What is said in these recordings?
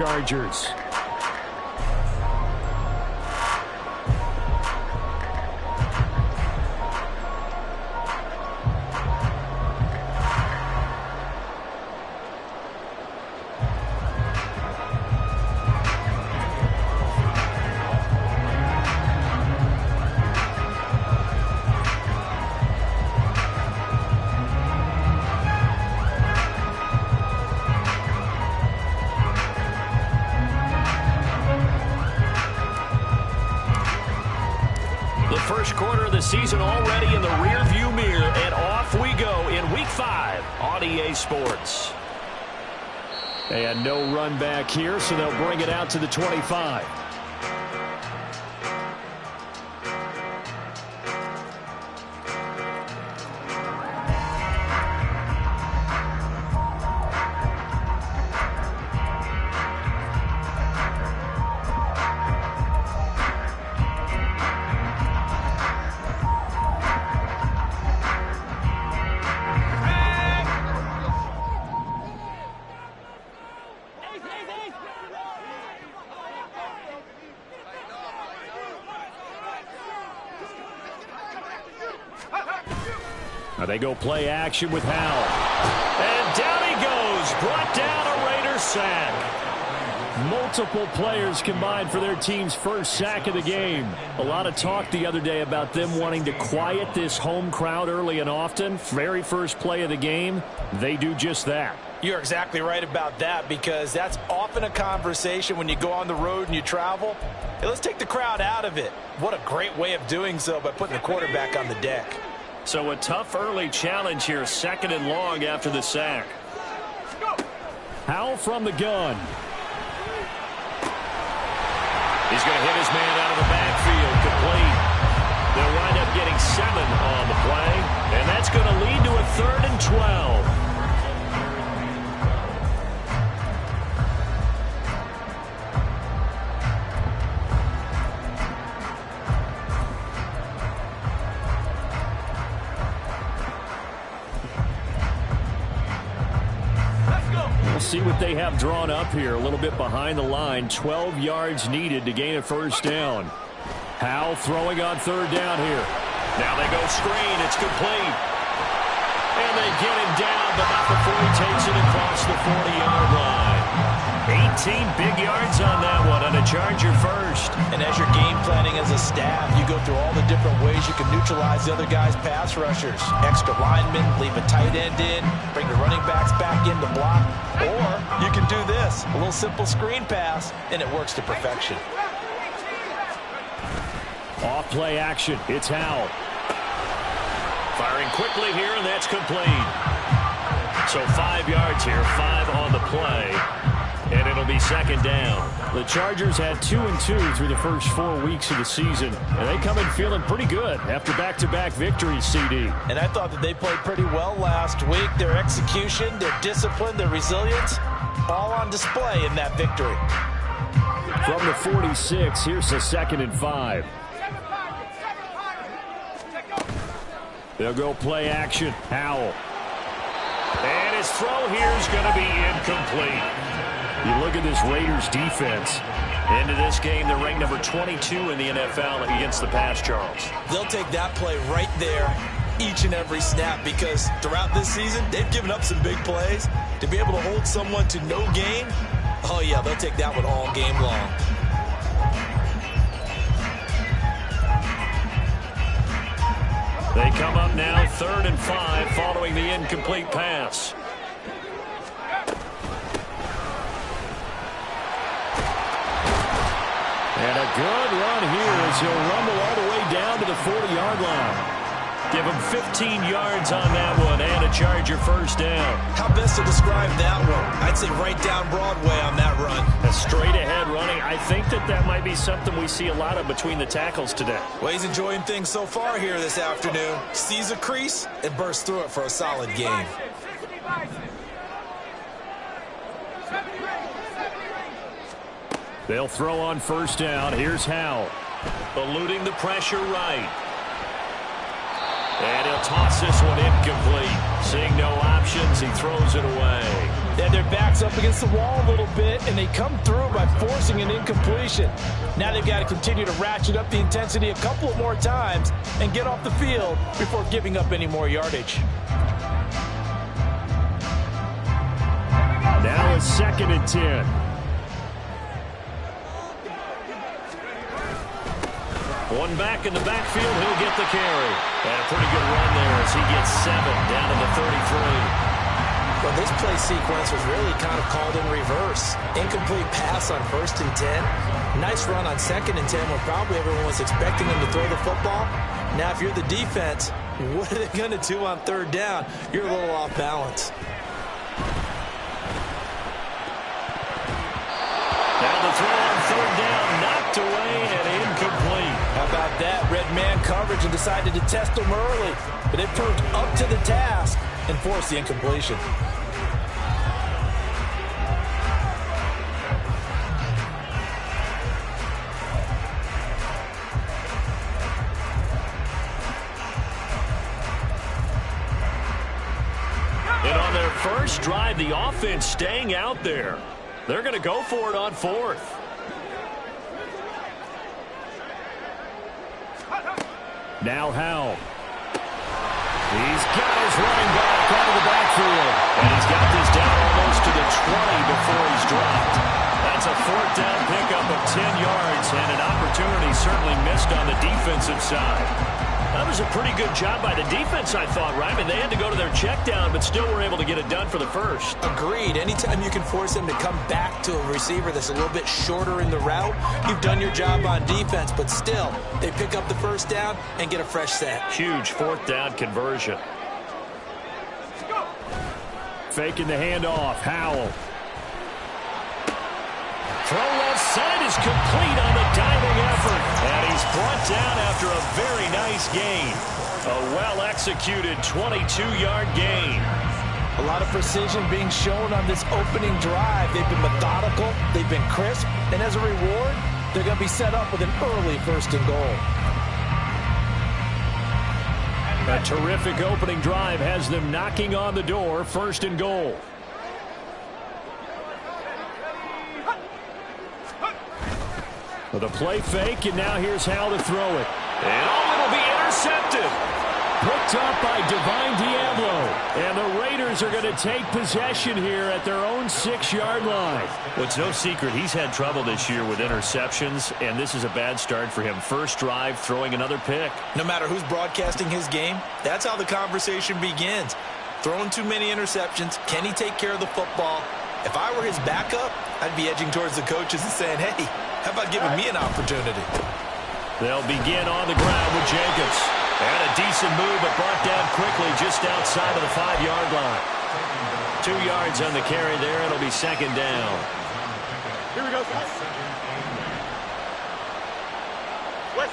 Chargers. First quarter of the season already in the rearview mirror, and off we go in Week 5 on EA Sports. And no run back here, so they'll bring it out to the 25. Now they go play action with Howell. And down he goes. Brought down a Raider sack. Multiple players combined for their team's first sack of the game. A lot of talk the other day about them wanting to quiet this home crowd early and often. Very first play of the game, they do just that. You're exactly right about that, because that's often a conversation when you go on the road and you travel. Hey, let's take the crowd out of it. What a great way of doing so by putting the quarterback on the deck. So a tough early challenge here, 2nd and long after the sack. Howell from the gun. He's going to hit his man out of the backfield, complete. They'll wind up getting 7 on the play, and that's going to lead to a 3rd and 12. See what they have drawn up here. A little bit behind the line. 12 yards needed to gain a first down. Howell throwing on 3rd down here. Now they go screen. It's complete. And they get him down, but not before he takes it across the 40-yard line. 18 big yards on that one, and a Charger first. And as you're game planning as a staff, you go through all the different ways you can neutralize the other guy's pass rushers. Extra linemen, leave a tight end in, bring the running backs back in to block. Or you can do this, a little simple screen pass, and it works to perfection. Off play action, it's Howell. Firing quickly here, and that's complete. So 5 yards here, 5 on the play. And it'll be 2nd down. The Chargers had 2-2 through the first 4 weeks of the season. And they come in feeling pretty good after back-to-back victories, CD. And I thought that they played pretty well last week. Their execution, their discipline, their resilience, all on display in that victory. From the 46, here's the 2nd and 5. They'll go play action. Howell. And his throw here is going to be incomplete. You look at this Raiders defense. Into this game, they're ranked number 22 in the NFL against the pass, Charles. They'll take that play right there each and every snap, because throughout this season, they've given up some big plays. To be able to hold someone to no gain, oh yeah, they'll take that one all game long. They come up now 3rd and 5 following the incomplete pass. And a good run here as he'll rumble all the way down to the 40-yard line. Give him 15 yards on that one and a Charger first down. How best to describe that one? I'd say right down Broadway on that run. A straight-ahead running. I think that might be something we see a lot of between the tackles today. Well, he's enjoying things so far here this afternoon. Sees a crease and bursts through it for a solid game. They'll throw on 1st down. Here's Howell. Eluding the pressure right. And he'll toss this one incomplete. Seeing no options, he throws it away. Yeah, their back's up against the wall a little bit, and they come through by forcing an incompletion. Now they've got to continue to ratchet up the intensity a couple of more times and get off the field before giving up any more yardage. Now it's 2nd and 10. One back in the backfield, he'll get the carry. And a pretty good run there as he gets 7 down to the 33. Well, this play sequence was really kind of called in reverse. Incomplete pass on 1st and 10. Nice run on 2nd and 10 when probably everyone was expecting them to throw the football. Now, if you're the defense, what are they going to do on 3rd down? You're a little off balance. Now the throw on 3rd down, knocked away and incomplete. How about that? Red man coverage and decided to test them early. But it proved up to the task and forced the incompletion. And on their first drive, the offense staying out there. They're going to go for it on 4th. Now Howell. He's got his running back out of the backfield. And he's got this down almost to the 20 before he's dropped. That's a 4th down pickup of 10 yards and an opportunity certainly missed on the defensive side. That was a pretty good job by the defense, I thought, right? I mean, they had to go to their check down, but still were able to get it done for the first. Agreed. Anytime you can force them to come back to a receiver that's a little bit shorter in the route, you've done your job on defense, but still, they pick up the 1st down and get a fresh set. Huge 4th down conversion. Faking the handoff. Howell. Throw left side is complete on the diving effort. And he's brought down after a very nice gain. A well-executed 22-yard gain. A lot of precision being shown on this opening drive. They've been methodical, they've been crisp, and as a reward, they're going to be set up with an early 1st and goal. A terrific opening drive has them knocking on the door. 1st and goal. With a play fake, and now here's how to throw it. And it'll be intercepted. Picked up by Divine Diablo. And the Raiders are going to take possession here at their own 6-yard line. Well, it's no secret he's had trouble this year with interceptions, and this is a bad start for him. First drive, throwing another pick. No matter who's broadcasting his game, that's how the conversation begins. Throwing too many interceptions, can he take care of the football? If I were his backup, I'd be edging towards the coaches and saying, hey, how about giving me an opportunity? They'll begin on the ground with Jacobs. And a decent move, but brought down quickly just outside of the 5-yard line. 2 yards on the carry there. It'll be 2nd down. Here we go, guys. West.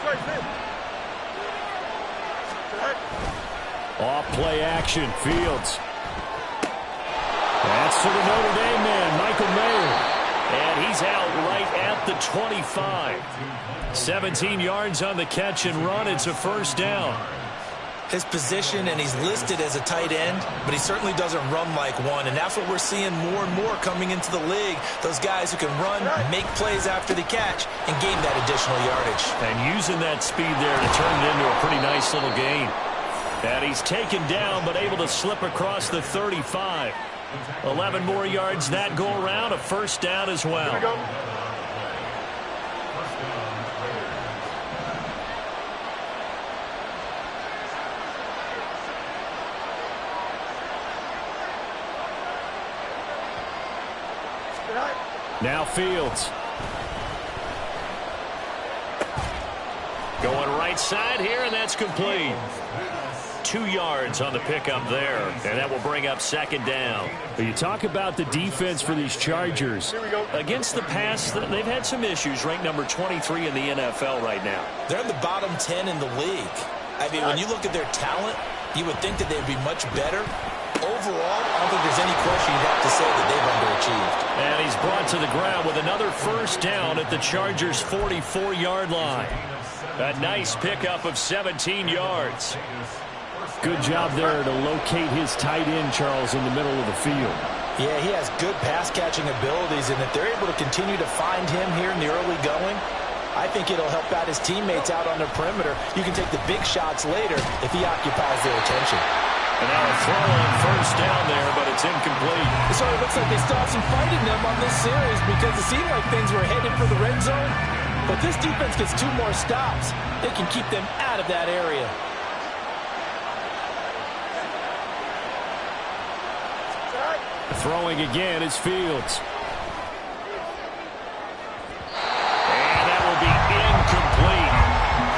Off play action. Fields. That's to the Notre Dame man, Michael Mayer. And he's out right at the 25. 17 yards on the catch and run. It's a 1st down. His position, and he's listed as a tight end, but he certainly doesn't run like one, and that's what we're seeing more and more coming into the league. Those guys who can run, make plays after the catch, and gain that additional yardage. And using that speed there to turn it into a pretty nice little gain. And he's taken down, but able to slip across the 35. 11 more yards that go around, a 1st down as well. Here we go. Now Fields. Going right side here, and that's complete. 2 yards on the pickup there, and that will bring up 2nd down. You talk about the defense for these Chargers. Against the pass, they've had some issues. Ranked number 23 in the NFL right now. They're in the bottom 10 in the league. I mean, when you look at their talent, you would think that they'd be much better. Overall, I don't think there's any question you'd have to say that they've underachieved. And he's brought to the ground with another 1st down at the Chargers' 44-yard line. A nice pickup of 17 yards. Good job there to locate his tight end, Charles, in the middle of the field. Yeah, he has good pass-catching abilities, and if they're able to continue to find him here in the early going, I think it'll help out his teammates out on the perimeter. You can take the big shots later if he occupies their attention. And now a throw on first down there, but it's incomplete. So it looks like they still have some fight in them on this series because it seemed like things were headed for the red zone. But this defense gets 2 more stops. They can keep them out of that area. Throwing again is Fields. And that will be incomplete.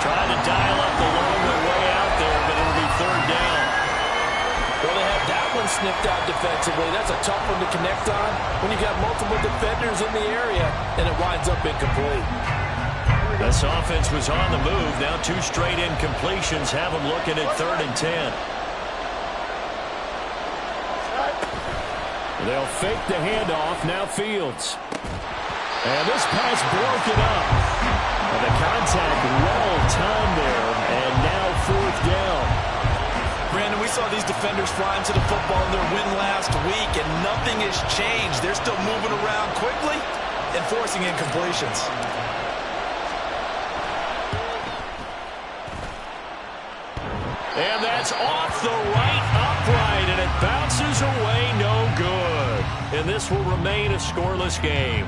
Trying to dial up the long way out there, but it'll be third down. Well, they have that one sniffed out defensively. That's a tough one to connect on when you got multiple defenders in the area, and it winds up incomplete. This offense was on the move. Now 2 straight incompletions have them looking at 3rd and 10. They'll fake the handoff. Now Fields. And this pass broken up. And the contact well timed there. And now 4th down. Brandon, we saw these defenders flying to the football in their win last week, and nothing has changed. They're still moving around quickly and forcing incompletions. And that's off the right upright, and it bounces away no good. And this will remain a scoreless game.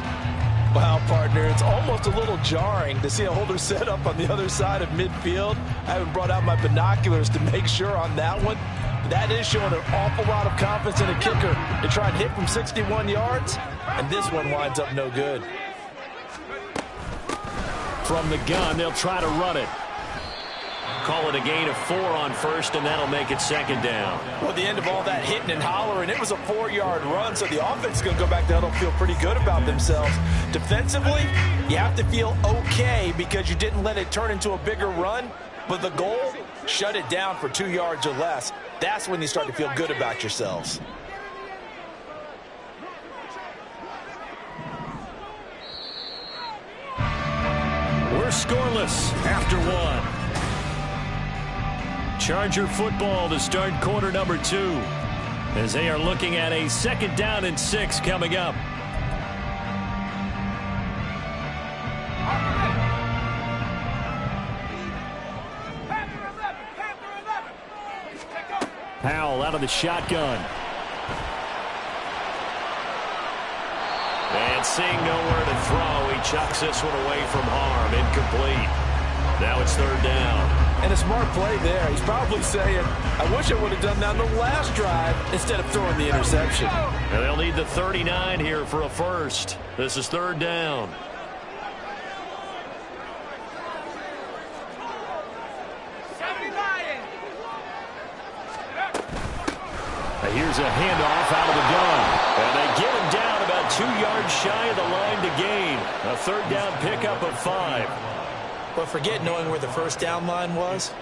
Wow, partner, it's almost a little jarring to see a holder set up on the other side of midfield. I haven't brought out my binoculars to make sure on that one. But that is showing an awful lot of confidence in a kicker to try and hit from 61 yards. And this one winds up no good. From the gun, they'll try to run it. Call it a gain of 4 on first, and that'll make it 2nd down. Well, at the end of all that hitting and hollering, it was a 4-yard run, so the offense is going to go back there and feel pretty good about themselves. Defensively, you have to feel okay because you didn't let it turn into a bigger run, but the goal, shut it down for 2 yards or less. That's when you start to feel good about yourselves. We're scoreless after 1. Charger football to start quarter number 2 as they are looking at a 2nd down and 6 coming up. Powell out of the shotgun. And seeing nowhere to throw, he chucks this one away from harm. Incomplete. Now it's 3rd down. And a smart play there. He's probably saying, I wish I would have done that on the last drive instead of throwing the interception. And they'll need the 39 here for a first. This is 3rd down. Now here's a handoff out of the gun. And they get him down about 2 yards shy of the line to gain. A 3rd down pickup of 5. But forget knowing where the first down line was.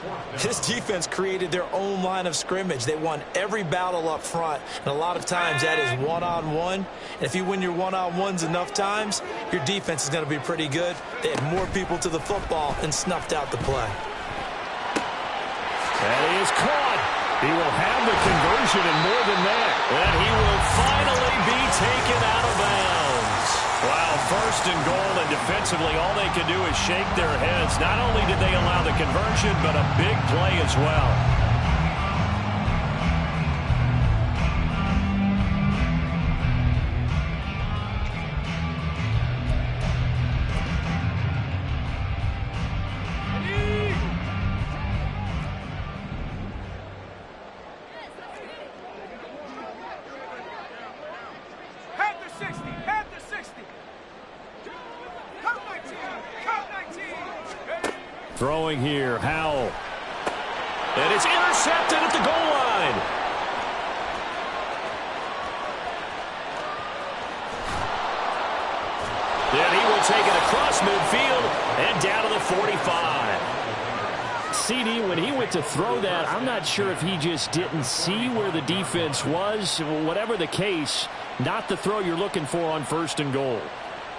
This defense created their own line of scrimmage. They won every battle up front, and a lot of times that is one-on-one. And if you win your one-on-ones enough times, your defense is going to be pretty good. They had more people to the football and snuffed out the play. And he is caught. He will have the conversion and more than that. And he will finally be taken out of bounds. Wow, 1st and goal, and defensively all they can do is shake their heads. Not only did they allow the conversion, but a big play as well. Throwing here, Howell. And it's intercepted at the goal line. And he will take it across midfield and down to the 45. CD, when he went to throw that, I'm not sure if he just didn't see where the defense was. Whatever the case, not the throw you're looking for on 1st and goal.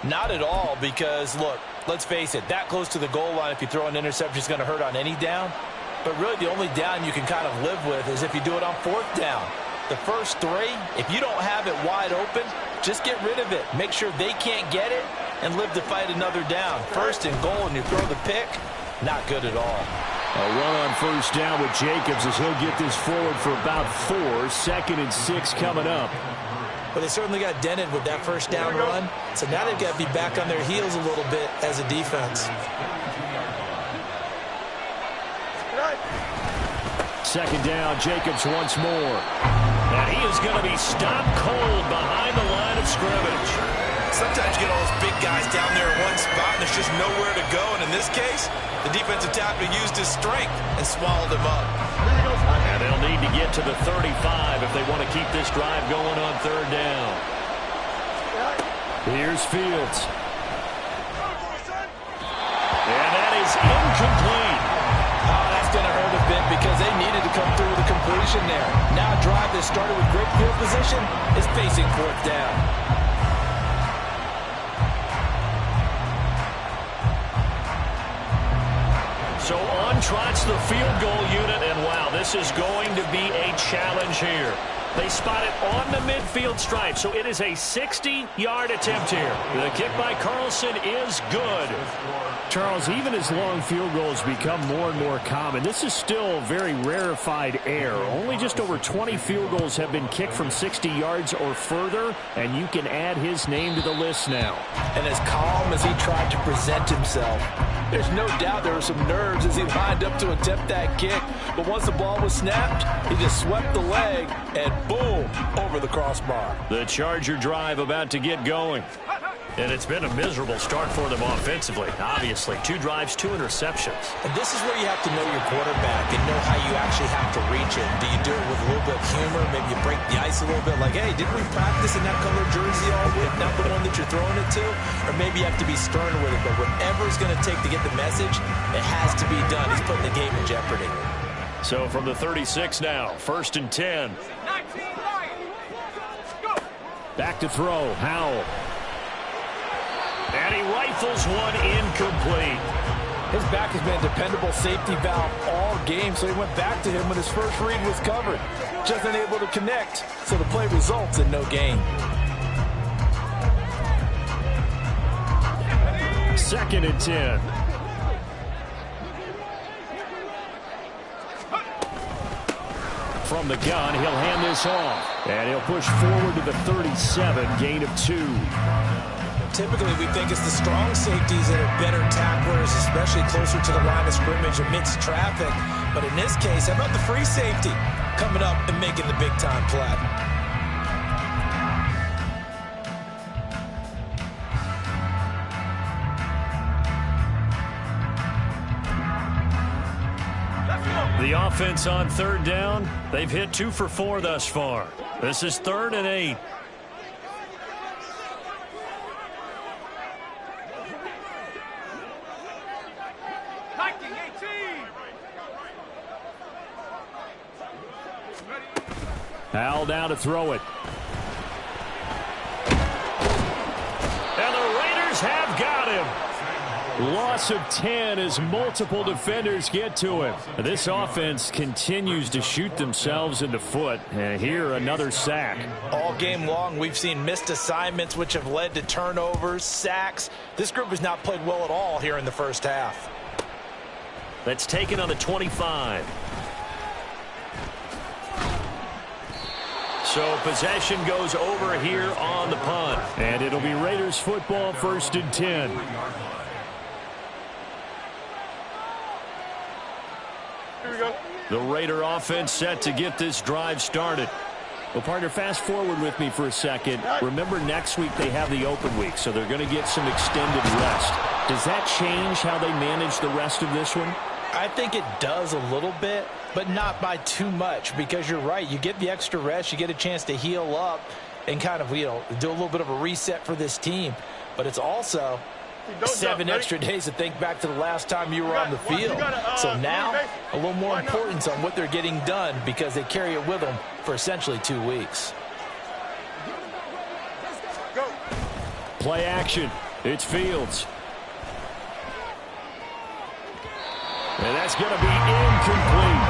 Not at all, because, look, let's face it, that close to the goal line, if you throw an interception, is going to hurt on any down. But really, the only down you can kind of live with is if you do it on 4th down. The first three, if you don't have it wide open, just get rid of it. Make sure they can't get it and live to fight another down. First and goal, and you throw the pick, not good at all. A run on first down with Jacobs as he'll get this forward for about 4. 2nd and 6 coming up. But they certainly got dented with that first down run. So now they've got to be back on their heels a little bit as a defense. 2nd down, Jacobs once more. And he is going to be stopped cold behind the line of scrimmage. Sometimes you get all those big guys down there in one spot, and there's just nowhere to go. And in this case, the defensive tackle used his strength and swallowed him up. And they'll need to get to the 35 if they want to keep this drive going on 3rd down. Here's Fields. And that is incomplete. Oh, that's going to hurt a bit because they needed to come through with a completion there. Now a drive that started with great field position is facing 4th down. So on trots the field goal unit, and wow, this is going to be a challenge here. They spot it on the midfield stripe, so it is a 60-yard attempt here. The kick by Carlson is good. Charles, even as long field goals become more and more common, this is still very rarefied air. Only just over 20 field goals have been kicked from 60 yards or further, and you can add his name to the list now. And as calm as he tried to present himself, there's no doubt there were some nerves as he lined up to attempt that kick. But once the ball was snapped, he just swept the leg and boom, over the crossbar. The Charger drive about to get going. And it's been a miserable start for them offensively. Obviously, 2 drives, 2 interceptions. And this is where you have to know your quarterback and know how you actually have to reach it. Do you do it with a little bit of humor? Maybe you break the ice a little bit like, hey, didn't we practice in that color jersey all week? Not the one that you're throwing it to? Or maybe you have to be stern with it. But whatever it's going to take to get the message, it has to be done. He's putting the game in jeopardy. So from the 36 now, 1st and 10. Back to throw, Howell. And he rifles one incomplete. His back has been a dependable safety valve all game, so he went back to him when his first read was covered. Just unable to connect, so the play results in no gain. 2nd and 10. From the gun, he'll hand this off. And he'll push forward to the 37, gain of 2. Typically, we think it's the strong safeties that are better tacklers, especially closer to the line of scrimmage amidst traffic. But in this case, how about the free safety coming up and making the big-time play? The offense on 3rd down, they've hit 2 for 4 thus far. This is 3rd and 8. Howell down to throw it. And the Raiders have got him. Loss of 10 as multiple defenders get to him. This offense continues to shoot themselves in the foot. And here, another sack. All game long, we've seen missed assignments, which have led to turnovers, sacks. This group has not played well at all here in the first half. That's taken on the 25. So possession goes over here on the punt. And it'll be Raiders football, 1st and 10. Here we go. The Raider offense set to get this drive started. Well, partner, fast forward with me for a second. Remember, next week they have the open week, so they're going to get some extended rest. Does that change how they manage the rest of this one? I think it does a little bit, but not by too much, because you're right. You get the extra rest. You get a chance to heal up and kind of, do a little bit of a reset for this team. But it's also 7 extra days to think back to the last time you were on the field. So now, a little more importance on what they're getting done because they carry it with them for essentially 2 weeks. Play action. It's Fields. And that's going to be incomplete.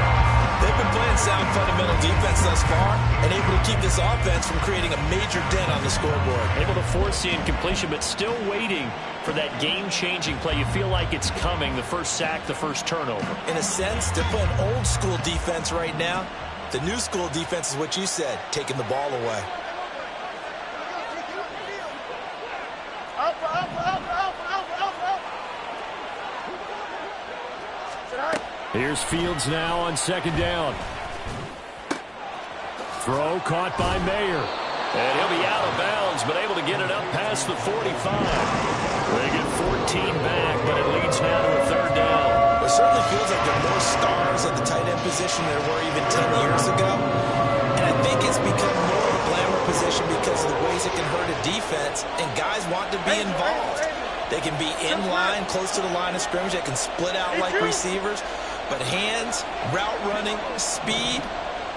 They've been playing sound fundamental defense thus far and able to keep this offense from creating a major dent on the scoreboard. Able to force the incompletion, but still waiting for that game-changing play. You feel like it's coming, the first sack, the first turnover. In a sense, they're playing old-school defense right now. The new-school defense is what you said, taking the ball away. Here's Fields now on second down. Throw caught by Mayer. And he'll be out of bounds, but able to get it up past the 45. They get 14 back, but it leads now to a third down. It certainly feels like there are more stars at the tight end position than there were even 10 years ago. And I think it's become more of a glamour position because of the ways it can hurt a defense, and guys want to be involved. They can be in line, close to the line of scrimmage. They can split out like receivers. But hands, route running, speed,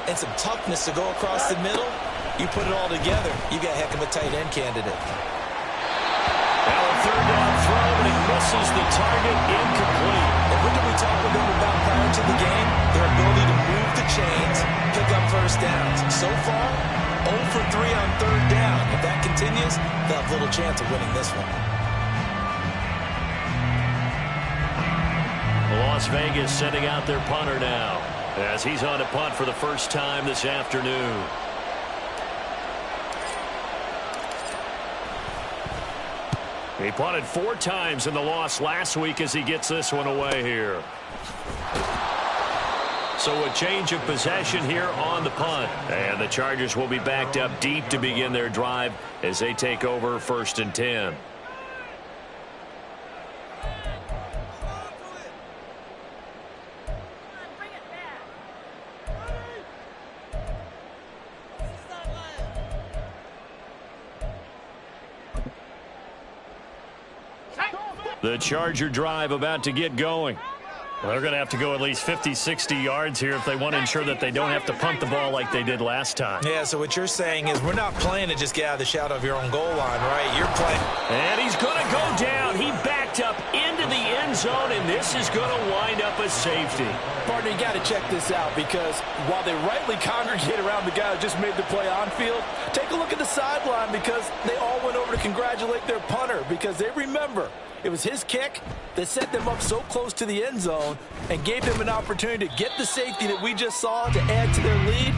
and some toughness to go across the middle, you put it all together, you got a heck of a tight end candidate. Now a third down throw, and it misses the target, incomplete. And what did we talk with them about prior to the game? Their ability to move the chains, pick up first downs. So far, 0 for 3 on third down. If that continues, they'll have little chance of winning this one. Las Vegas sending out their punter now as he's on to punt for the first time this afternoon. He punted 4 times in the loss last week as he gets this one away here. So a change of possession here on the punt. And the Chargers will be backed up deep to begin their drive as they take over 1st and 10. The Charger drive about to get going. Well, they're going to have to go at least 50, 60 yards here if they want to ensure that they don't have to punt the ball like they did last time. Yeah, so what you're saying is we're not playing to just get out of the shadow of your own goal line, right? You're playing. And he's going to go down. He backed up into the end zone, and this is going to wind up a safety. Partner, you got to check this out because while they rightly congregate around the guy who just made the play on field, take a look at the sideline because they all went over to congratulate their punter because they remember it was his kick that set them up so close to the end zone and gave them an opportunity to get the safety that we just saw to add to their lead.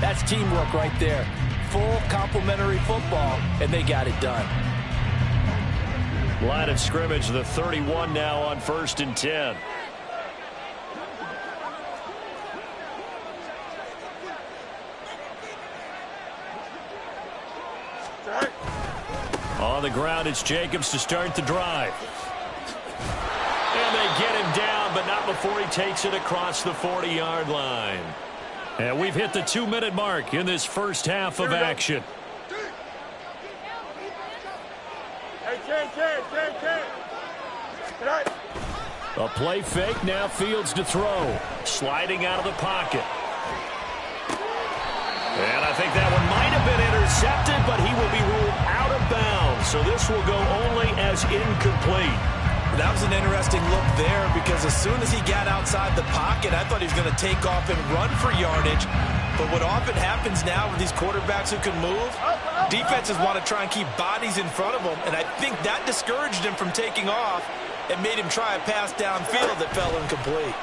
That's teamwork right there. Full complementary football, and they got it done. Line of scrimmage, the 31 now on 1st and 10. On the ground, it's Jacobs to start the drive. And they get him down, but not before he takes it across the 40-yard line. And we've hit the 2-minute mark in this first half of action. A play fake, now Fields to throw. Sliding out of the pocket. And I think that one might have been intercepted, but he will be ruled out of bounds. So this will go only as incomplete. That was an interesting look there because as soon as he got outside the pocket, I thought he was going to take off and run for yardage. But what often happens now with these quarterbacks who can move, defenses want to try and keep bodies in front of them, and I think that discouraged him from taking off and made him try a pass downfield that fell incomplete.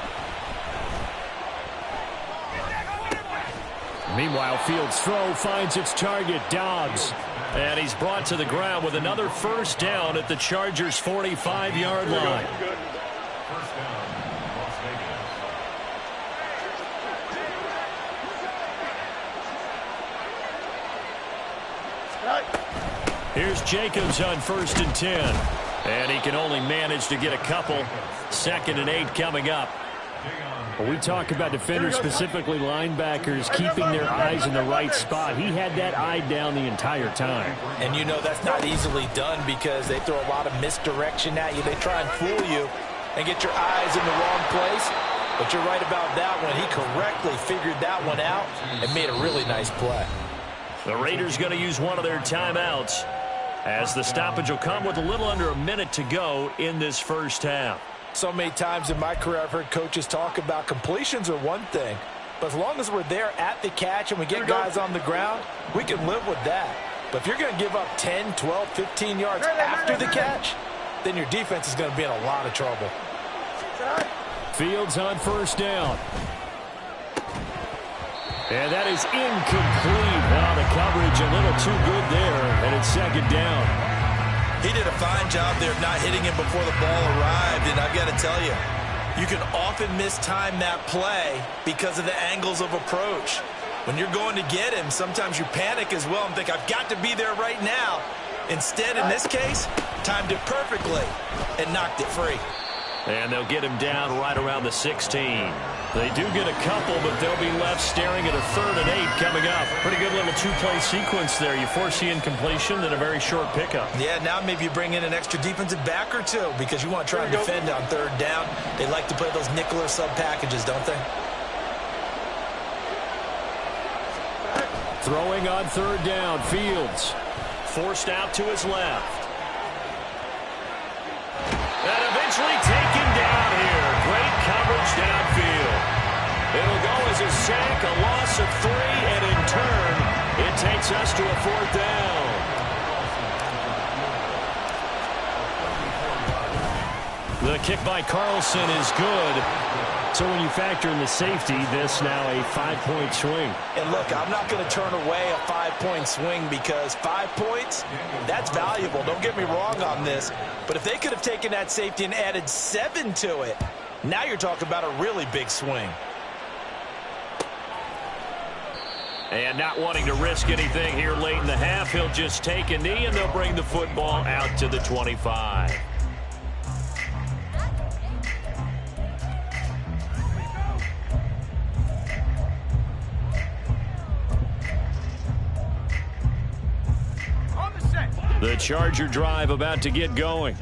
Meanwhile, Fields' throw finds its target, Dobbs. And he's brought to the ground with another first down at the Chargers' 45-yard line. Here's Jacobs on 1st and 10. And he can only manage to get a couple. 2nd and 8 coming up. We talk about defenders, specifically linebackers, keeping their eyes in the right spot. He had that eye down the entire time. And you know that's not easily done because they throw a lot of misdirection at you. They try and fool you and get your eyes in the wrong place. But you're right about that one. He correctly figured that one out and made a really nice play. The Raiders going to use one of their timeouts as the stoppage will come with a little under a minute to go in this first half. So many times in my career I've heard coaches talk about completions are one thing, But as long as we're there at the catch and we get guys on the ground, we can live with that. But if you're going to give up 10, 12, 15 yards after the catch, then your defense is going to be in a lot of trouble. Fields on first down. And that is incomplete. Now the coverage a little too good there, and it's second down. He did a fine job there of not hitting him before the ball arrived, and I've got to tell you, you can often mistime that play because of the angles of approach. When you're going to get him, sometimes you panic as well and think, I've got to be there right now. Instead, in this case, timed it perfectly and knocked it free. And they'll get him down right around the 16. They do get a couple, but they'll be left staring at a 3rd and 8 coming up. Pretty good little two-play sequence there. You force the incompletion, then a very short pickup. Yeah, now maybe you bring in an extra defensive back or two because you want to try and defend on 3rd down. They like to play those nickel or sub packages, don't they? Throwing on 3rd down, Fields. Forced out to his left. And eventually taken down here. Great coverage downfield. It'll go as a sack, a loss of 3, and in turn, it takes us to a 4th down. The kick by Carlson is good. So when you factor in the safety, this now a 5-point swing. And look, I'm not going to turn away a 5-point swing because 5 points, that's valuable. Don't get me wrong on this. But if they could have taken that safety and added 7 to it, now you're talking about a really big swing. And not wanting to risk anything here late in the half, he'll just take a knee and they'll bring the football out to the 25. The Charger drive about to get going.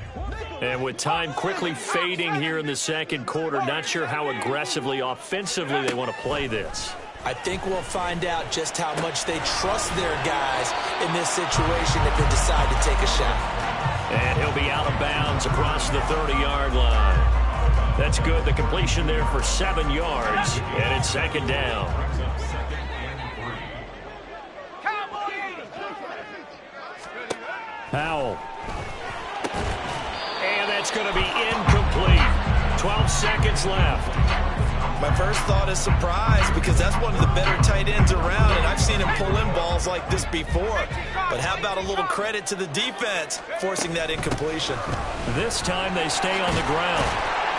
And with time quickly fading here in the second quarter, not sure how aggressively, offensively they want to play this. I think we'll find out just how much they trust their guys in this situation if they decide to take a shot. And he'll be out of bounds across the 30-yard line. That's good. The completion there for 7 yards. And it's second down. Powell. And that's going to be incomplete. 12 seconds left. My first thought is surprise because that's one of the better tight ends around, and I've seen him pull in balls like this before. But how about a little credit to the defense forcing that incompletion? This time they stay on the ground.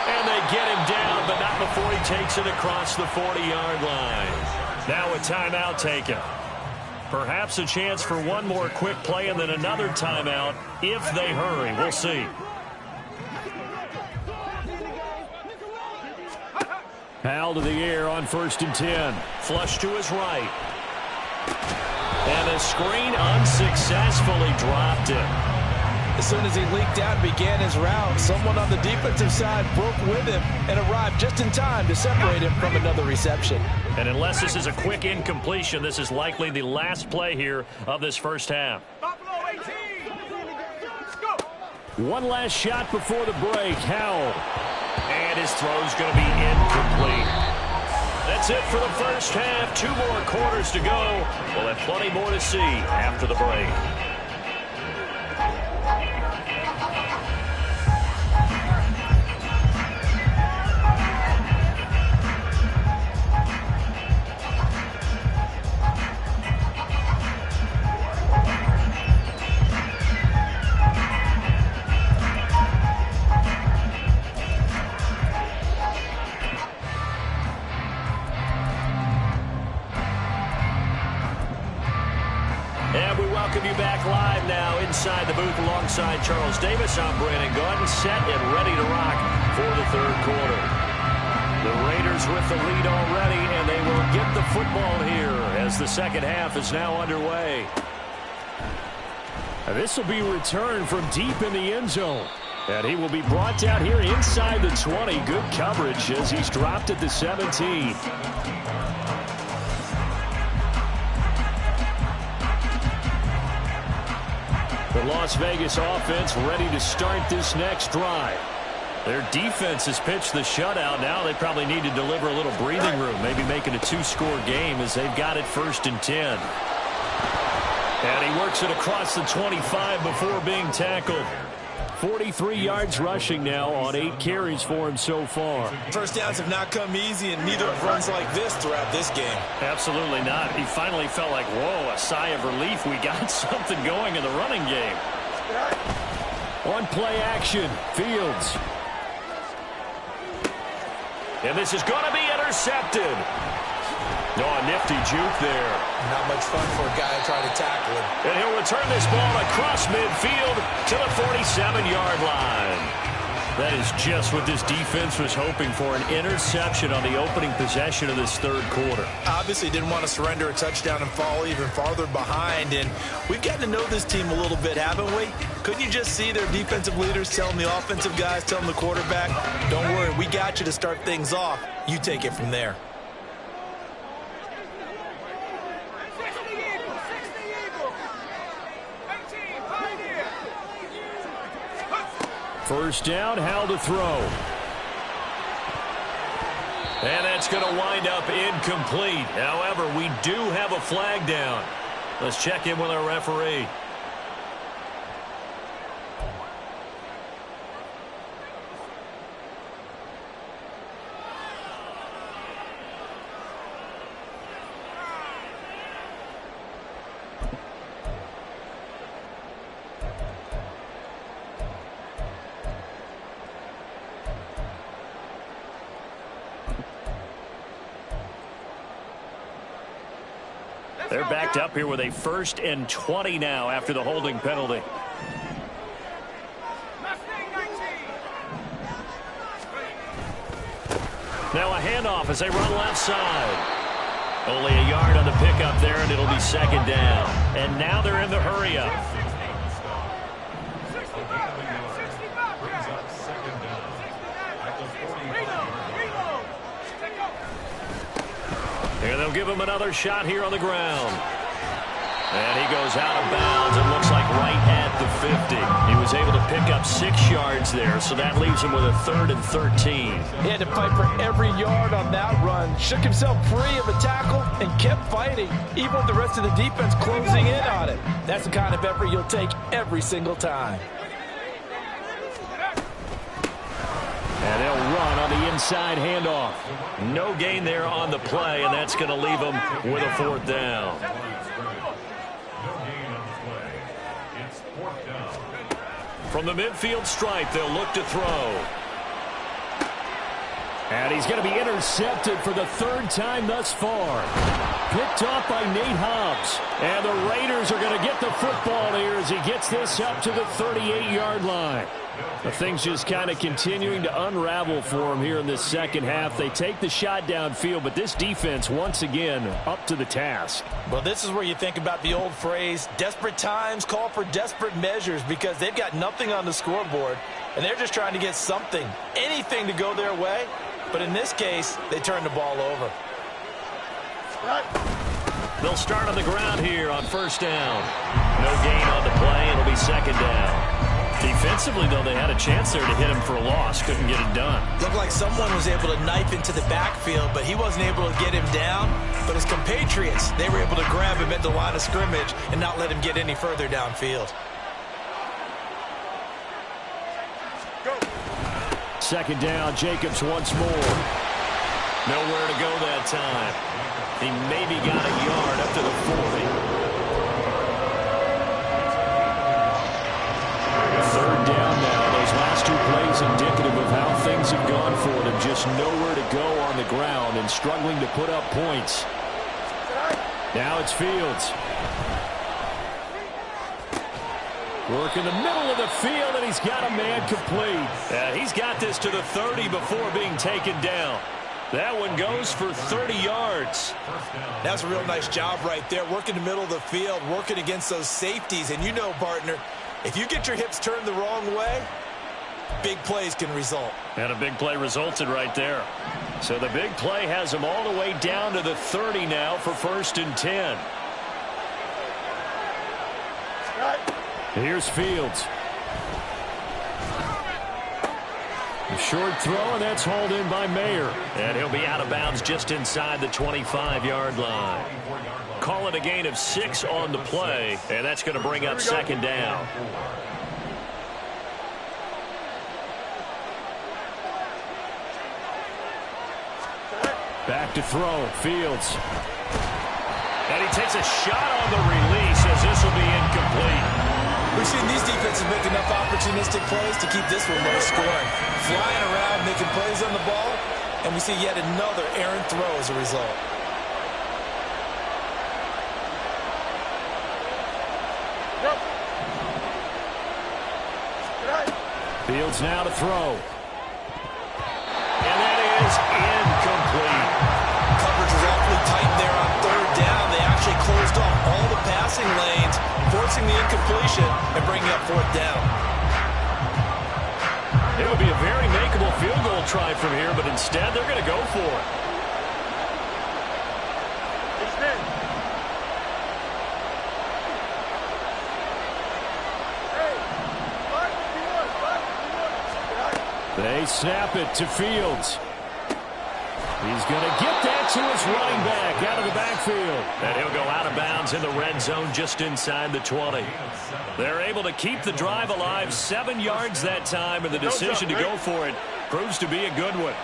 And they get him down, but not before he takes it across the 40-yard line. Now a timeout taken. Perhaps a chance for one more quick play and then another timeout if they hurry. We'll see. Powell to the air on 1st and 10. Flush to his right. And a screen unsuccessfully dropped him. As soon as he leaked out and began his route, someone on the defensive side broke with him and arrived just in time to separate him from another reception. And unless this is a quick incompletion, this is likely the last play here of this first half. One last shot before the break. Howell. And his throw's going to be incomplete. That's it for the first half. 2 more quarters to go. We'll have plenty more to see after the break. Inside the booth alongside Charles Davis, I'm Brandon Gaudin, set and ready to rock for the third quarter. The Raiders with the lead already, and they will get the football here as the second half is now underway. And this will be returned from deep in the end zone. And he will be brought down here inside the 20. Good coverage as he's dropped at the 17. The Las Vegas offense ready to start this next drive. Their defense has pitched the shutout. Now they probably need to deliver a little breathing room, maybe make it a two-score game as they've got it 1st and 10. And he works it across the 25 before being tackled. 43 yards rushing now on 8 carries for him so far. First downs have not come easy, and neither have runs like this throughout this game. Absolutely not. He finally felt like, whoa, a sigh of relief. We got something going in the running game. On play action, Fields. And this is going to be intercepted. No, a nifty juke there. Not much fun for a guy to try to tackle him. And he'll return this ball across midfield to the 47-yard line. That is just what this defense was hoping for, an interception on the opening possession of this 3rd quarter. Obviously didn't want to surrender a touchdown and fall even farther behind. And we've gotten to know this team a little bit, haven't we? Couldn't you just see their defensive leaders telling the offensive guys, telling the quarterback, don't worry, we got you to start things off. You take it from there. First down, Howell to throw. And that's going to wind up incomplete. However, we do have a flag down. Let's check in with our referee. They're backed up here with a 1st and 20 now after the holding penalty. Now a handoff as they run left side. Only a yard on the pickup there, and it'll be 2nd down. And now they're in the hurry-up. And they'll give him another shot here on the ground. And he goes out of bounds. It looks like right at the 50. He was able to pick up 6 yards there, so that leaves him with a 3rd and 13. He had to fight for every yard on that run. Shook himself free of a tackle and kept fighting, even with the rest of the defense closing in on it. That's the kind of effort you'll take every single time. And they'll run on the inside handoff. No gain there on the play, and that's going to leave them with a 4th down. From the midfield stripe, they'll look to throw. And he's going to be intercepted for the 3rd time thus far. Picked off by Nate Hobbs. And the Raiders are going to get the football here as he gets this up to the 38-yard line. The thing's just kind of continuing to unravel for him here in this 2nd half. They take the shot downfield, but this defense, once again, up to the task. Well, this is where you think about the old phrase, desperate times call for desperate measures, because they've got nothing on the scoreboard, and they're just trying to get something, anything to go their way. But in this case, they turn the ball over. They'll start on the ground here on 1st down. No gain on the play. It'll be 2nd down. Defensively, though, they had a chance there to hit him for a loss. Couldn't get it done. Looked like someone was able to knife into the backfield, but he wasn't able to get him down. But his compatriots, they were able to grab him at the line of scrimmage and not let him get any further downfield. 2nd down, Jacobs once more. Nowhere to go that time. He maybe got a yard up to the 40. 3rd down now. Those last 2 plays indicative of how things have gone for them. Just nowhere to go on the ground and struggling to put up points. Now it's Fields. Work in the middle of the field, and he's got a man complete. He's got this to the 30 before being taken down. That one goes for 30 yards. That's a real nice job right there. Working the middle of the field, working against those safeties. And you know, partner, if you get your hips turned the wrong way, big plays can result. And a big play resulted right there. So the big play has him all the way down to the 30 now for 1st and 10. Here's Fields. Short throw, and that's hauled in by Mayer. And he'll be out of bounds just inside the 25-yard line. Call it a gain of 6 on the play, and that's going to bring up second down. Back to throw, Fields. And he takes a shot on the release as this will be incomplete. We've seen these defenses make enough opportunistic plays to keep this one low scoring. Flying around, making plays on the ball, and we see yet another errant throw as a result. Fields now to throw. And that is incomplete. Coverage was awfully tight there on third down. They actually closed off all the passing lanes, forcing the incompletion and bringing up fourth down. It would be a very makeable field goal try from here, but instead they're going to go for it. They snap it to Fields. He's going to get that to his running back out of the backfield. And he'll go out of bounds in the red zone just inside the 20. They're able to keep the drive alive, 7 yards that time, and the decision to go for it proves to be a good one.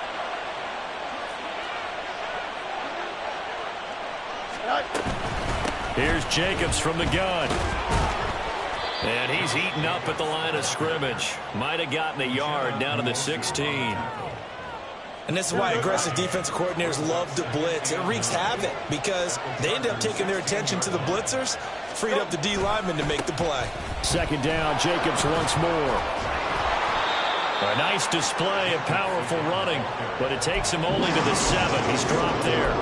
Here's Jacobs from the gun. And he's eaten up at the line of scrimmage. Might have gotten a yard down to the 16. And this is why aggressive defensive coordinators love to blitz. It wreaks havoc because they end up taking their attention to the blitzers, freed up the D lineman to make the play. Second down, Jacobs once more. A nice display of powerful running, but it takes him only to the 7. He's dropped there.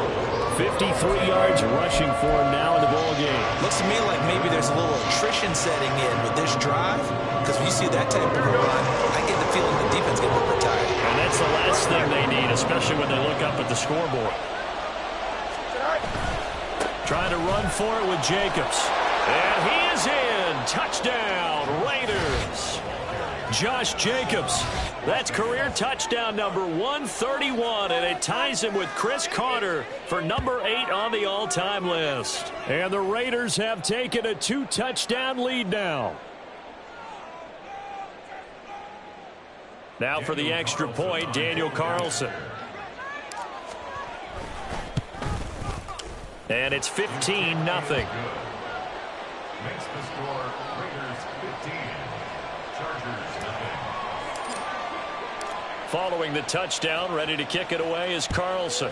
53 yards rushing for him now in the ball game. Looks to me like maybe there's a little attrition setting in with this drive, because when you see that type of a run, I get the feeling the defense gets a little tired. And that's the last thing they need, especially when they look up at the scoreboard. Trying to run for it with Jacobs. And he is in. Touchdown, Raiders. Josh Jacobs. That's career touchdown number 131, and it ties him with Chris Carter for number 8 on the all-time list. And the Raiders have taken a 2-touchdown lead now. Now for the extra point, Daniel Carlson. And it's 15-0. Makes the score Raiders 15, Chargers nothing. Following the touchdown, ready to kick it away is Carlson.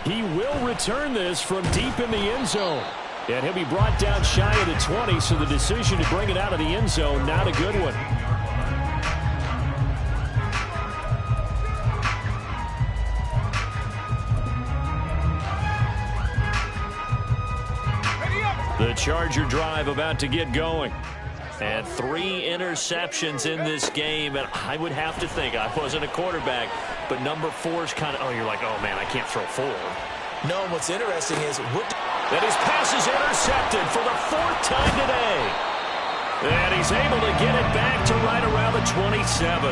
He will return this from deep in the end zone. And he'll be brought down shy of the 20, so the decision to bring it out of the end zone, not a good one. The Charger drive about to get going. And 3 interceptions in this game, and I would have to think, I wasn't a quarterback, but number 4 is kind of, you're like, oh man, I can't throw forward. No, and what's interesting is that his pass is intercepted for the 4th time today. And he's able to get it back to right around the 27.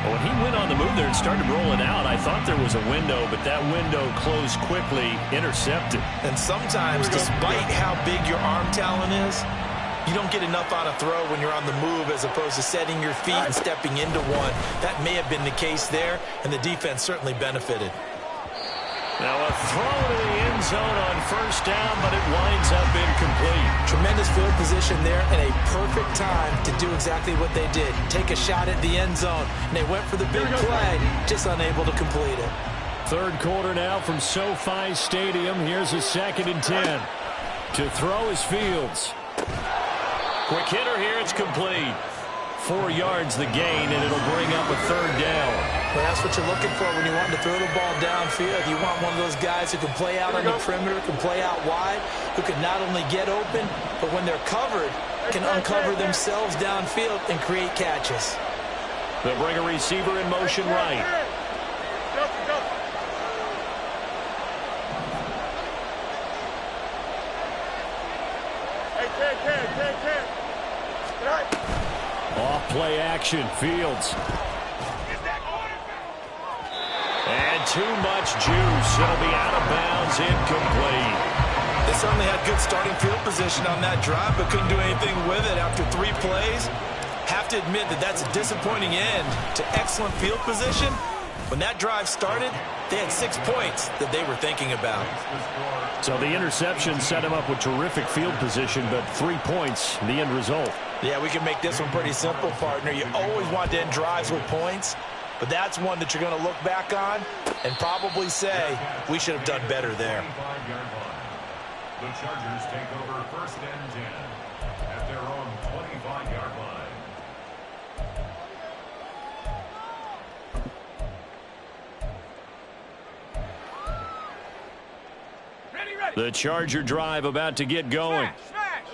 When he went on the move there and started rolling out, I thought there was a window, but that window closed quickly, intercepted. And sometimes, despite how big your arm talent is, you don't get enough on a throw when you're on the move as opposed to setting your feet and stepping into one. That may have been the case there, and the defense certainly benefited. Now a throw to the end zone on first down, but it winds up incomplete. Tremendous field position there and a perfect time to do exactly what they did. Take a shot at the end zone, and they went for the big play, just unable to complete it. Third quarter now from SoFi Stadium. Here's a 2nd and 10. To throw is Fields. Quick hitter here, it's complete. 4 yards the gain, and it'll bring up a 3rd down. Well, that's what you're looking for when you want to throw the ball downfield. You want one of those guys who can play out on the perimeter, can play out wide, who can not only get open, but when they're covered, can uncover themselves downfield and create catches. They'll bring a receiver in motion right. Off play action, Fields. And too much juice. It'll be out of bounds, incomplete. They certainly had good starting field position on that drive, but couldn't do anything with it after 3 plays. Have to admit that that's a disappointing end to excellent field position. When that drive started, they had 6 points that they were thinking about. So the interception set him up with terrific field position, but 3 points, the end result. Yeah, we can make this one pretty simple, partner. You always want to end drives with points, but that's one that you're going to look back on and probably say, we should have done better there. The Chargers take over 1st and 10 at their own 25-yard line. The Charger drive about to get going.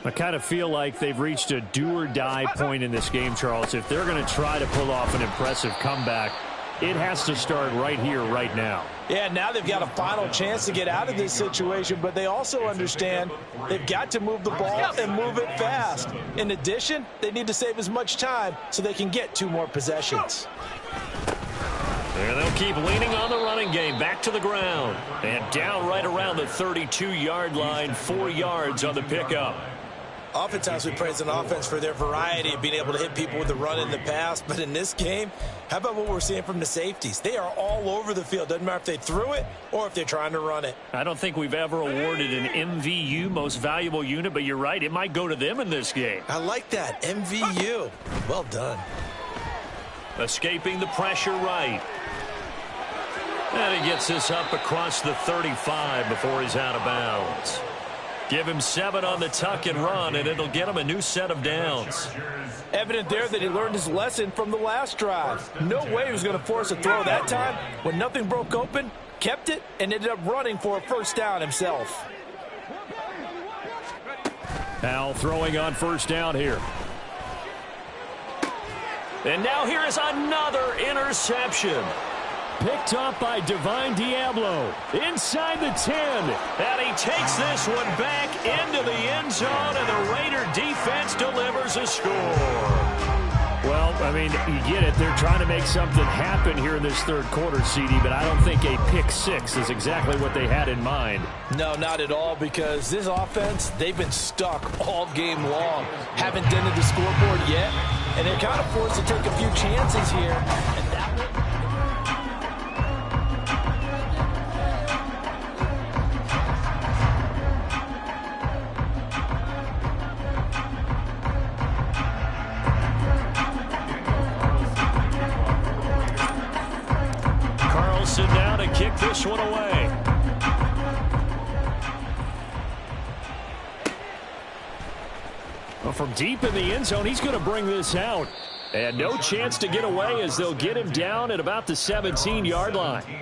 I kind of feel like they've reached a do-or-die point in this game, Charles. If they're going to try to pull off an impressive comeback, it has to start right here, right now. Yeah, now they've got a final chance to get out of this situation, but they also understand they've got to move the ball and move it fast. In addition, they need to save as much time so they can get 2 more possessions. And they'll keep leaning on the running game. Back to the ground. And down right around the 32-yard line, 4 yards on the pickup. Oftentimes we praise an offense for their variety of being able to hit people with the run in the pass. But in this game, how about what we're seeing from the safeties? They are all over the field. Doesn't matter if they threw it or if they're trying to run it. I don't think we've ever awarded an MVU, most valuable unit, but you're right. It might go to them in this game. I like that. MVU. Well done. Escaping the pressure right. And he gets this up across the 35 before he's out of bounds. Give him 7 on the tuck and run, and it'll get him a new set of downs. Evident there that he learned his lesson from the last drive. No way he was going to force a throw that time. When nothing broke open, kept it, and ended up running for a 1st down himself. Powell throwing on 1st down here. And now here is another interception. Picked up by Divine Diablo inside the 10. And he takes this one back into the end zone, and the Raider defense delivers a score. Well, I mean, you get it. They're trying to make something happen here in this 3rd quarter, CD, but I don't think a pick 6 is exactly what they had in mind. No, not at all, because this offense, they've been stuck all game long. Haven't dented the scoreboard yet, and they're kind of forced to take a few chances here. And that one... Down to kick this one away. Well, from deep in the end zone, he's going to bring this out. And no chance to get away as they'll get him down at about the 17-yard line. Let's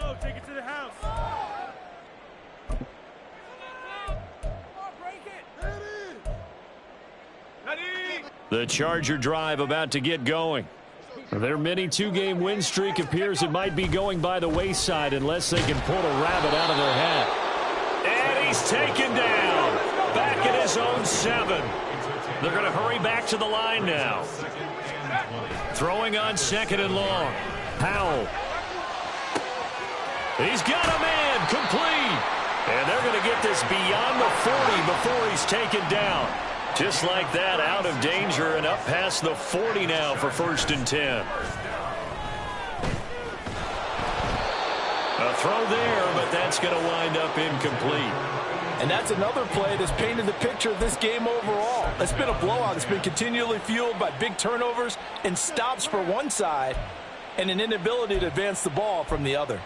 go. Take it to the house. The Charger drive about to get going. Their mini 2-game win streak appears it might be going by the wayside unless they can pull a rabbit out of their hat. And he's taken down. Back at his own 7. They're going to hurry back to the line now. Throwing on 2nd and long. Powell. He's got a man complete. And they're going to get this beyond the 40 before he's taken down. Just like that, out of danger and up past the 40 now for 1st and 10. A throw there, but that's going to wind up incomplete. And that's another play that's painted the picture of this game overall. It's been a blowout. It's been continually fueled by big turnovers and stops for one side and an inability to advance the ball from the other.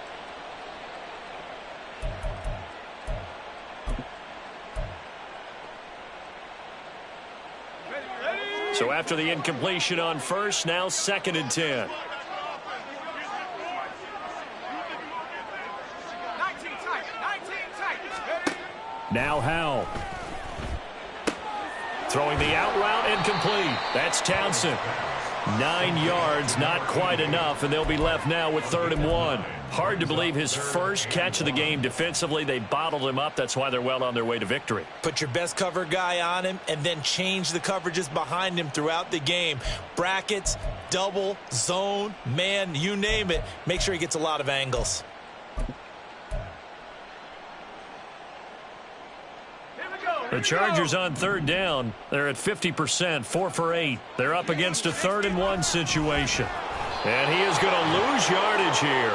So after the incompletion on 1st, now 2nd and 10. Now Howell. Throwing the out route incomplete. That's Townsend. 9 yards, not quite enough, and they'll be left now with 3rd and 1. Hard to believe his first catch of the game defensively. They bottled him up. That's why they're well on their way to victory. Put your best cover guy on him and then change the coverages behind him throughout the game. Brackets, double, zone, man, you name it. Make sure he gets a lot of angles. The Chargers on 3rd down. They're at 50%, 4 for 8. They're up against a 3rd and 1 situation. And he is going to lose yardage here.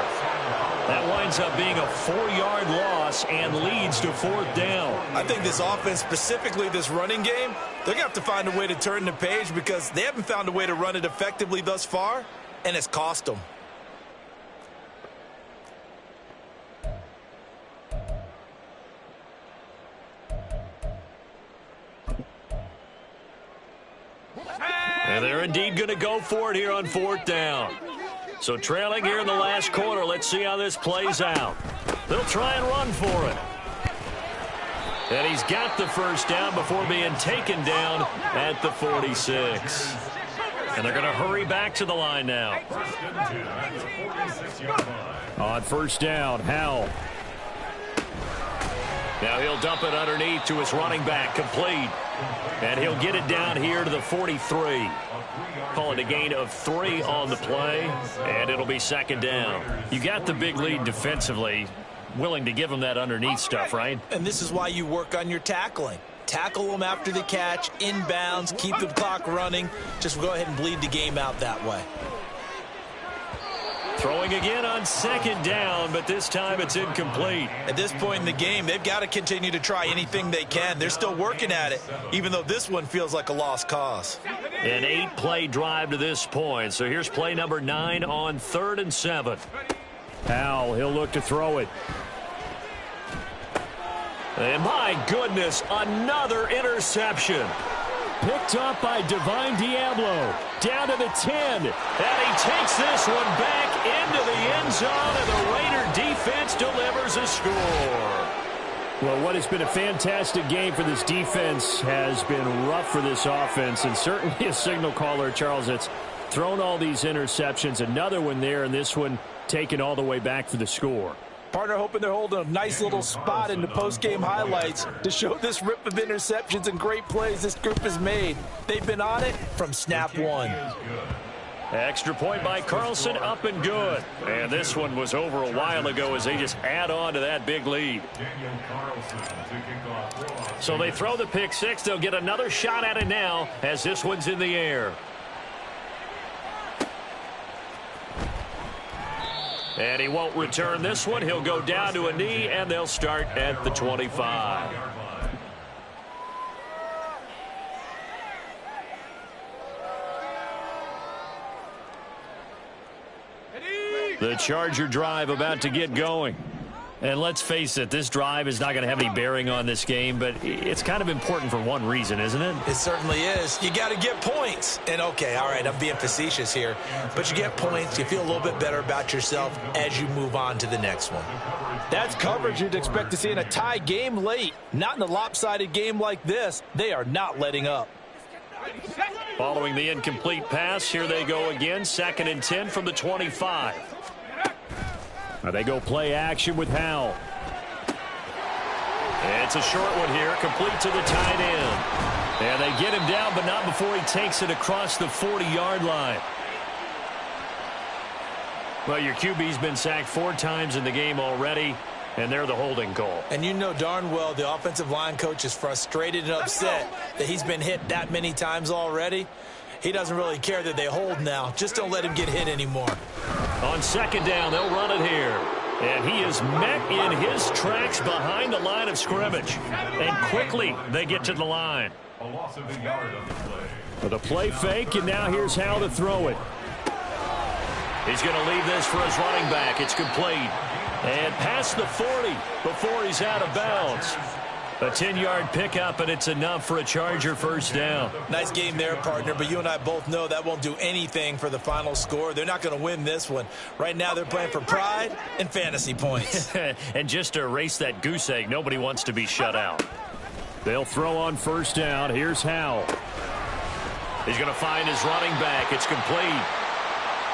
That winds up being a 4-yard loss and leads to 4th down. I think this offense, specifically this running game, they're going to have to find a way to turn the page because they haven't found a way to run it effectively thus far, and it's cost them. And they're indeed going to go for it here on 4th down. So trailing here in the last quarter, let's see how this plays out. They'll try and run for it. And he's got the 1st down before being taken down at the 46. And they're going to hurry back to the line now. On 1st down, Howell. Now he'll dump it underneath to his running back, complete. And he'll get it down here to the 43. Call it a gain of 3 on the play, and it'll be 2nd down. You got the big lead defensively, willing to give them that underneath stuff, right? And this is why you work on your tackling. Tackle them after the catch, inbounds, keep the clock running. Just go ahead and bleed the game out that way. Throwing again on 2nd down, but this time it's incomplete. At this point in the game, they've got to continue to try anything they can. They're still working at it, even though this one feels like a lost cause. An 8-play drive to this point. So here's play number 9 on 3rd and 7. Howell, he'll look to throw it. And my goodness, another interception. Picked up by Divine Diablo. Down to the 10. And he takes this one back into the end zone, and the Raider defense delivers a score. Well, what has been a fantastic game for this defense has been rough for this offense, and certainly a signal caller, Charles, that's thrown all these interceptions. Another one there, and this one taken all the way back for the score. Partner hoping they're holding a nice little spot in the post-game highlights to show this rip of interceptions and great plays this group has made. They've been on it from snap 1. Extra point by Carlson, up and good. And this one was over a while ago as they just add on to that big lead. So they throw the pick 6. They'll get another shot at it now as this one's in the air. And he won't return this one. He'll go down to a knee, and they'll start at the 25. The Charger drive about to get going. And let's face it, this drive is not going to have any bearing on this game, but it's kind of important for one reason, isn't it? It certainly is. You got to get points. And, okay, all right, I'm being facetious here. But you get points. You feel a little bit better about yourself as you move on to the next one. That's coverage you'd expect to see in a tie game late. Not in a lopsided game like this. They are not letting up. Following the incomplete pass, here they go again. 2nd and 10 from the 25. Now they go play action with Howell. It's a short one here, complete to the tight end. And they get him down, but not before he takes it across the 40-yard line. Well, your QB's been sacked 4 times in the game already, and they're the holding call. And you know darn well the offensive line coach is frustrated and upset that he's been hit that many times already. He doesn't really care that they hold now. Just don't let him get hit anymore. On 2nd down, they'll run it here. And he is met in his tracks behind the line of scrimmage. And quickly, they get to the line. A loss of a yard on the play. With a play fake, and now here's how to throw it. He's going to leave this for his running back. It's complete. And past the 40 before he's out of bounds. A 10-yard pickup, and it's enough for a Charger 1st down. Nice game there, partner, but you and I both know that won't do anything for the final score. They're not going to win this one. Right now they're playing for pride and fantasy points. And just to erase that goose egg, nobody wants to be shut out. They'll throw on first down. Here's Howell. He's going to find his running back. It's complete.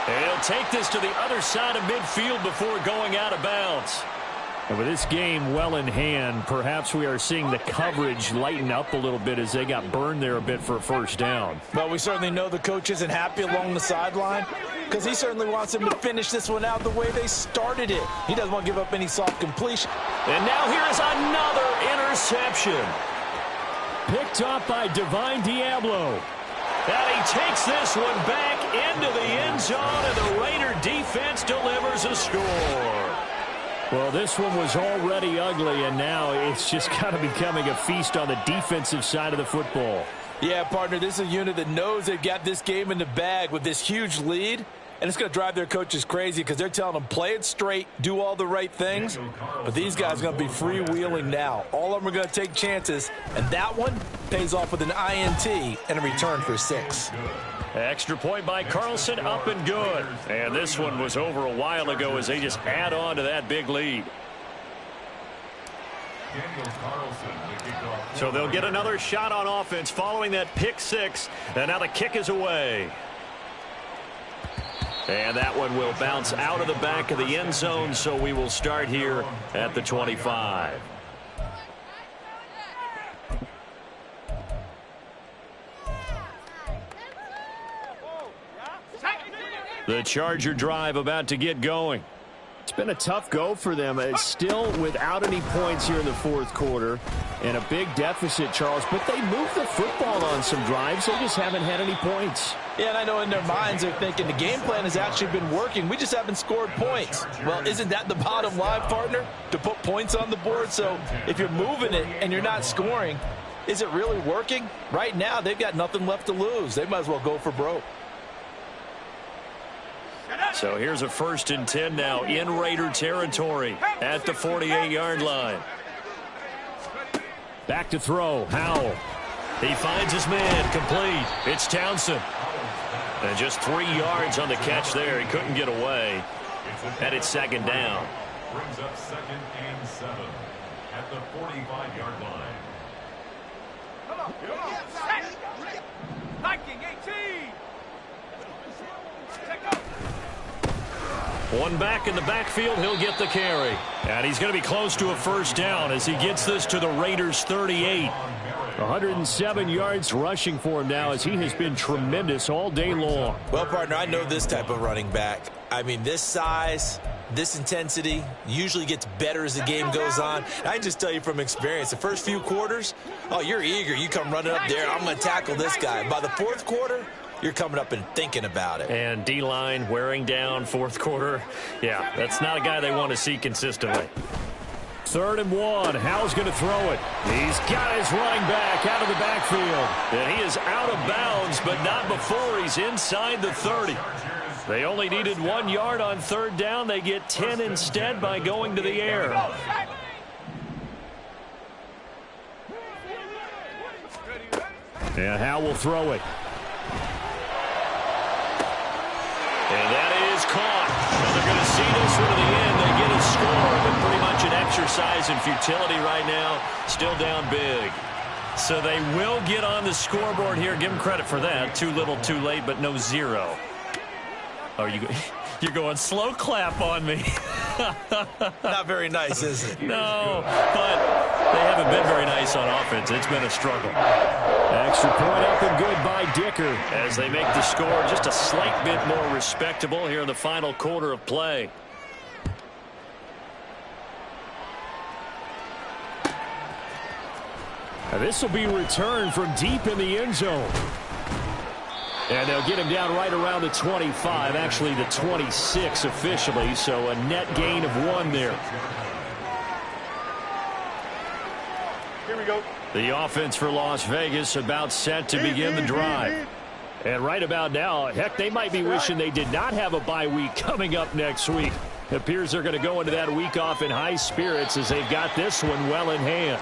And he'll take this to the other side of midfield before going out of bounds. And with this game well in hand, perhaps we are seeing the coverage lighten up a little bit as they got burned there a bit for a first down. Well, we certainly know the coach isn't happy along the sideline because he certainly wants them to finish this one out the way they started it. He doesn't want to give up any soft completion. And now here is another interception. Picked up by Divine Diablo. And he takes this one back into the end zone, and the Raider defense delivers a score. Well, this one was already ugly, and now it's just kind of becoming a feast on the defensive side of the football. Yeah, partner, this is a unit that knows they've got this game in the bag with this huge lead, and it's going to drive their coaches crazy because they're telling them play it straight, do all the right things, but these guys are going to be freewheeling now. All of them are going to take chances, and that one pays off with an INT and a return for 6. Extra point by Carlson, up and good. And this one was over a while ago as they just add on to that big lead. So they'll get another shot on offense following that pick 6. And now the kick is away. And that one will bounce out of the back of the end zone, so we will start here at the 25. The Charger drive about to get going. It's been a tough go for them. It's still without any points here in the fourth quarter and a big deficit, Charles, but they moved the football on some drives. They just haven't had any points. Yeah, and I know in their minds they're thinking the game plan has actually been working. We just haven't scored points. Well, isn't that the bottom line, partner? To put points on the board? So if you're moving it and you're not scoring, is it really working? Right now, they've got nothing left to lose. They might as well go for broke. So here's a 1st and 10 now in Raider territory at the 48-yard line. Back to throw. Howell. He finds his man. Complete. It's Townsend. And just 3 yards on the catch there. He couldn't get away. And it's 2nd down. Brings up 2nd and 7 at the 45-yard line. One back in the backfield, he'll get the carry. And he's going to be close to a first down as he gets this to the Raiders' 38. 107 yards rushing for him now as he has been tremendous all day long. Well, partner, I know this type of running back. I mean, this size, this intensity usually gets better as the game goes on. I can just tell you from experience, the first few quarters, oh, you're eager. You come running up there, I'm going to tackle this guy. By the fourth quarter, you're coming up and thinking about it. And D-line wearing down fourth quarter. Yeah, that's not a guy they want to see consistently. 3rd and 1. Howell's going to throw it. He's got his running back out of the backfield. And he is out of bounds, but not before he's inside the 30. They only needed 1 yard on 3rd down. They get 10 instead by going to the air. And Howell will throw it. And that is caught. Well, they're going to see this one to the end. They get a score, but pretty much an exercise in futility right now. Still down big. So they will get on the scoreboard here. Give them credit for that. Too little, too late, but no 0. Oh, you're going slow clap on me. Not very nice, is it? No, but they haven't been very nice on offense. It's been a struggle. Extra point up and good by Dicker. As they make the score just a slight bit more respectable here in the final quarter of play. This will be returned from deep in the end zone. And they'll get him down right around the 25, actually the 26 officially, so a net gain of 1 there. Here we go. The offense for Las Vegas about set to begin the drive. And right about now, heck, they might be wishing they did not have a bye week coming up next week. It appears they're going to go into that week off in high spirits as they've got this one well in hand.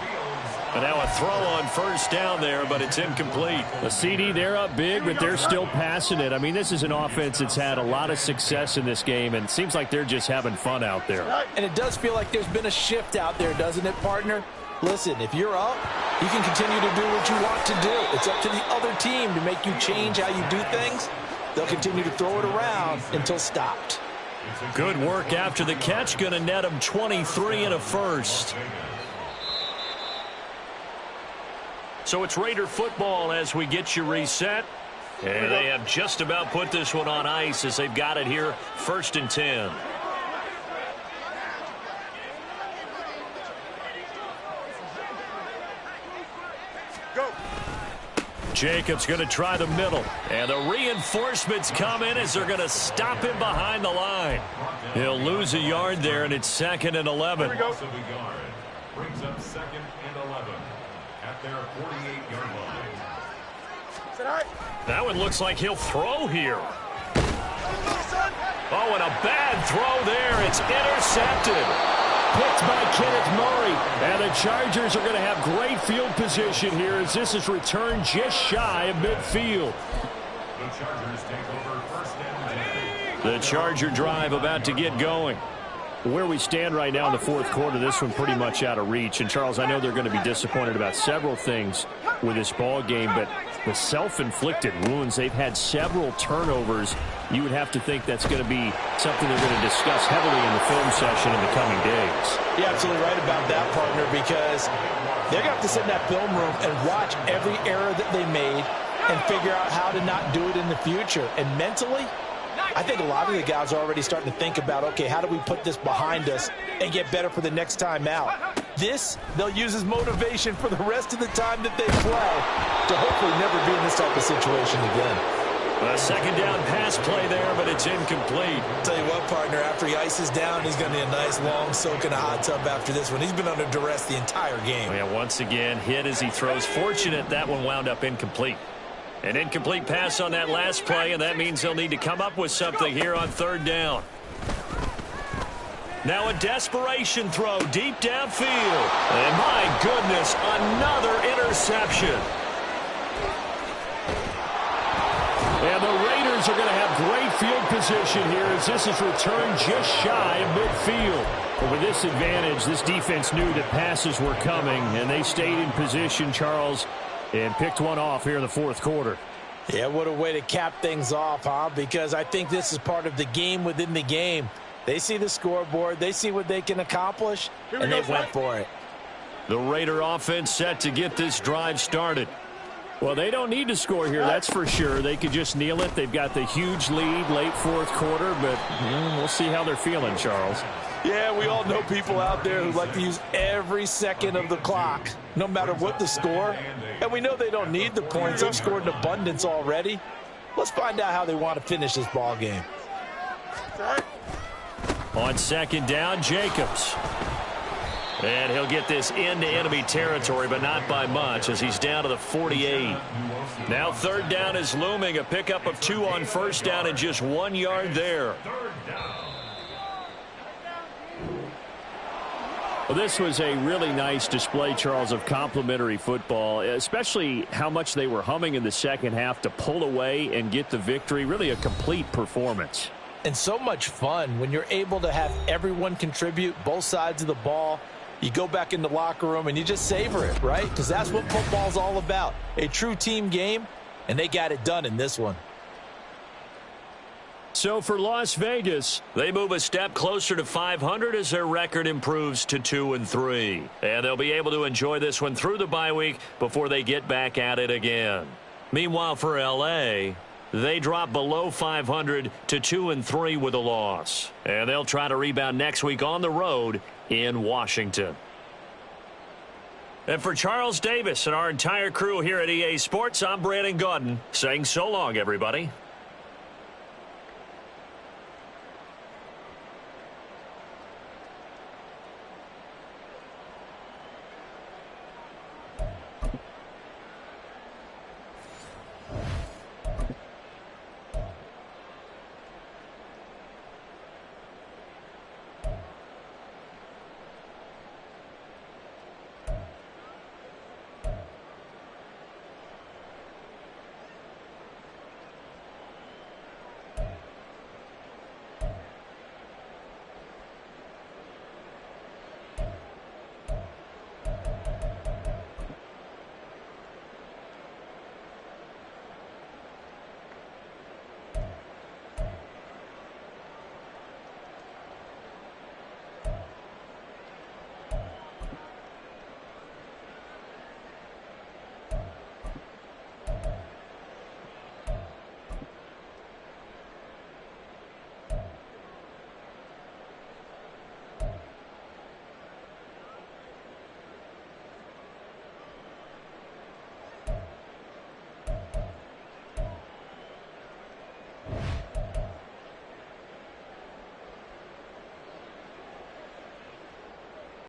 And now a throw on first down there, but it's incomplete. The CD, they're up big, but they're still passing it. I mean, this is an offense that's had a lot of success in this game, and it seems like they're just having fun out there. And it does feel like there's been a shift out there, doesn't it, partner? Listen, if you're up, you can continue to do what you want to do. It's up to the other team to make you change how you do things. They'll continue to throw it around until stopped. Good work after the catch. Going to net him 23 and a first. So it's Raider football as we get you reset. And they have just about put this one on ice as they've got it here, 1st and 10. Go. Jacobs going to try the middle. And the reinforcements come in as they're going to stop him behind the line. He'll lose a yard there, and it's 2nd and 11. Here we go. Brings up 2nd and 11 at their 48-yard line. Is that all right? That one looks like he'll throw here. Oh, and a bad throw there. It's intercepted. Picked by Kenneth Murray. And the Chargers are going to have great field position here as this is returned just shy of midfield. The Chargers take over 1st and 10. The Charger drive about to get going. Where we stand right now in the 4th quarter, this one pretty much out of reach. And, Charles, I know they're going to be disappointed about several things with this ball game, but the self-inflicted wounds, they've had several turnovers. You would have to think that's going to be something they're going to discuss heavily in the film session in the coming days. You're absolutely right about that, partner, because they're going to have to sit in that film room and watch every error that they made and figure out how to not do it in the future. And mentally, I think a lot of the guys are already starting to think about, okay, how do we put this behind us and get better for the next time out? This, they'll use as motivation for the rest of the time that they play to hopefully never be in this type of situation again. A 2nd down pass play there, but it's incomplete. Tell you what, partner, after he ices down, he's going to need a nice long soak in a hot tub after this one. He's been under duress the entire game. Yeah, once again, hit as he throws. Fortunate that one wound up incomplete. An incomplete pass on that last play, and that means they'll need to come up with something here on 3rd down. Now a desperation throw deep downfield. And my goodness, another interception. And the Raiders are going to have great field position here as this is returned just shy of midfield. But with this advantage, this defense knew that passes were coming, and they stayed in position, Charles, and picked one off here in the 4th quarter. Yeah, what a way to cap things off, huh? Because I think this is part of the game within the game. They see the scoreboard, they see what they can accomplish, and they went for it. The Raider offense set to get this drive started. Well, they don't need to score here, that's for sure. They could just kneel it. They've got the huge lead late 4th quarter, but we'll see how they're feeling, Charles. Yeah, we all know people out there who like to use every second of the clock, no matter what the score. And we know they don't need the points. They've scored in abundance already. Let's find out how they want to finish this ball game. On 2nd down, Jacobs. And he'll get this into enemy territory, but not by much as he's down to the 48. Now 3rd down is looming. A pickup of 2 on 1st down and just 1 yard there. Well, this was a really nice display, Charles, of complimentary football, especially how much they were humming in the second half to pull away and get the victory. Really a complete performance. And so much fun when you're able to have everyone contribute, both sides of the ball. You go back in the locker room and you just savor it, right? Because that's what football's all about. A true team game, and they got it done in this one. So for Las Vegas, they move a step closer to 500 as their record improves to 2-3. And they'll be able to enjoy this one through the bye week before they get back at it again. Meanwhile, for L.A., they drop below 500 to 2-3 with a loss. And they'll try to rebound next week on the road in Washington. And for Charles Davis and our entire crew here at EA Sports, I'm Brandon Gaudin saying so long, everybody.